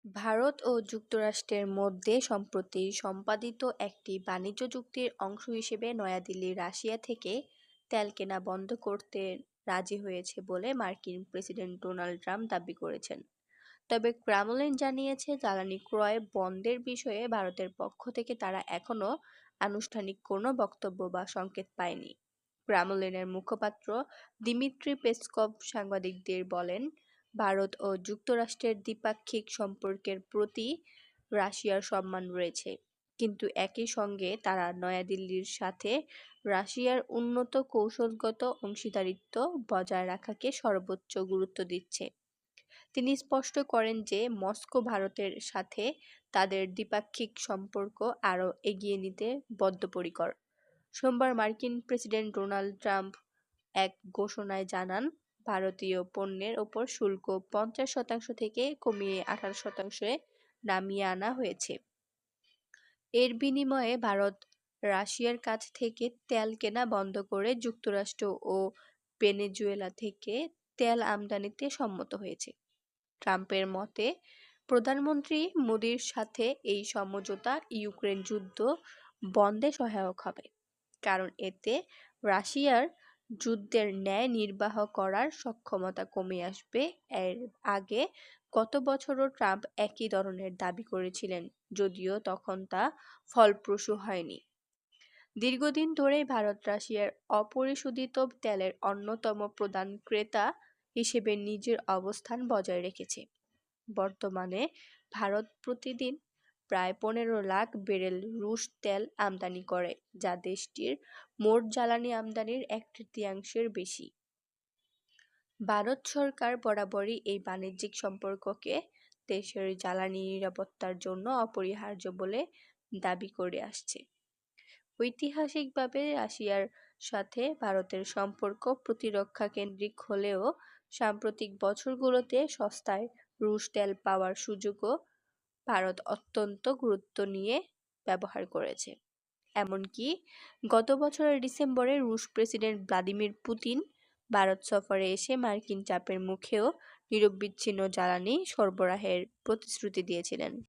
ভারত ও যুক্তরাষ্ট্রের মধ্যে সম্প্রতি সম্পাদিত একটি বাণিজ্য চুক্তির অংশ হিসেবে নয়াদিল্লি রাশিয়া থেকে তেল কেনা বন্ধ করতে রাজি হয়েছে বলে মার্কিন প্রেসিডেন্ট ডোনাল্ড ট্রাম্প দাবি করেছেন। তবে ক্রেমলিন জানিয়েছে, জ্বালানি ক্রয় বন্ধের বিষয়ে ভারতের পক্ষ থেকে তারা এখনো আনুষ্ঠানিক কোনো বক্তব্য বা সংকেত পায়নি। ক্রেমলিনের মুখপাত্র দিমিত্রি পেসকভ সাংবাদিকদের বলেন, ভারত ও যুক্তরাষ্ট্রের দ্বিপাক্ষিক সম্পর্কের প্রতি রাশিয়ার সম্মান রয়েছে, কিন্তু একই সঙ্গে তারা নয়াদিল্লির সাথে রাশিয়ার উন্নত কৌশলগত অংশীদারিত্ব বজায় রাখাকে সর্বোচ্চ গুরুত্ব দিচ্ছে। তিনি স্পষ্ট করেন যে মস্কো ভারতের সাথে তাদের দ্বিপাক্ষিক সম্পর্ক আরও এগিয়ে নিতে বদ্ধপরিকর। সোমবার মার্কিন প্রেসিডেন্ট ডোনাল্ড ট্রাম্প এক ঘোষণায় জানান, ভারতীয় পণ্যের ওপর শুল্ক 50% থেকে কমিয়ে 18%-এ নামিয়ে আনা হয়েছে। এর বিনিময়ে ভারত রাশিয়ার কাছ থেকে তেল কেনা বন্ধ করে যুক্তরাষ্ট্র ও ভেনেজুয়েলা থেকে তেল আমদানিতে সম্মত হয়েছে। ট্রাম্পের মতে, প্রধানমন্ত্রী মোদির সাথে এই সমঝোতা ইউক্রেন যুদ্ধ বন্ধে সহায়ক হবে, কারণ এতে রাশিয়ার যুদ্ধের ন্যায় নির্বাহ করার সক্ষমতা কমে আসবে। এর আগে গত বছরও ট্রাম্প একই ধরনের দাবি করেছিলেন, যদিও তখন তা ফলপ্রসূ হয়নি। দীর্ঘদিন ধরেই ভারত রাশিয়ার অপরিশোধিত তেলের অন্যতম প্রধান ক্রেতা হিসেবে নিজের অবস্থান বজায় রেখেছে। বর্তমানে ভারত প্রতিদিন প্রায় 15 লাখ ব্যারেল রুশ তেল আমদানি করে, যা দেশটির মোট জ্বালানি আমদানির 1/3-এর বেশি। ভারত সরকার বরাবরই এই বাণিজ্যিক সম্পর্ককে দেশের জ্বালানি নিরাপত্তার জন্য অপরিহার্য বলে দাবি করে আসছে। ঐতিহাসিকভাবে রাশিয়ার সাথে ভারতের সম্পর্ক প্রতিরক্ষা কেন্দ্রিক হলেও সাম্প্রতিক বছরগুলোতে সস্তায় রুশ তেল পাওয়ার সুযোগও ভারত অত্যন্ত গুরুত্ব নিয়ে ব্যবহার করেছে। এমনকি গত বছরের ডিসেম্বরে রুশ প্রেসিডেন্ট ভ্লাদিমির পুতিন ভারত সফরে এসে মার্কিন চাপের মুখেও নিরবচ্ছিন্ন জ্বালানি সরবরাহের প্রতিশ্রুতি দিয়েছিলেন।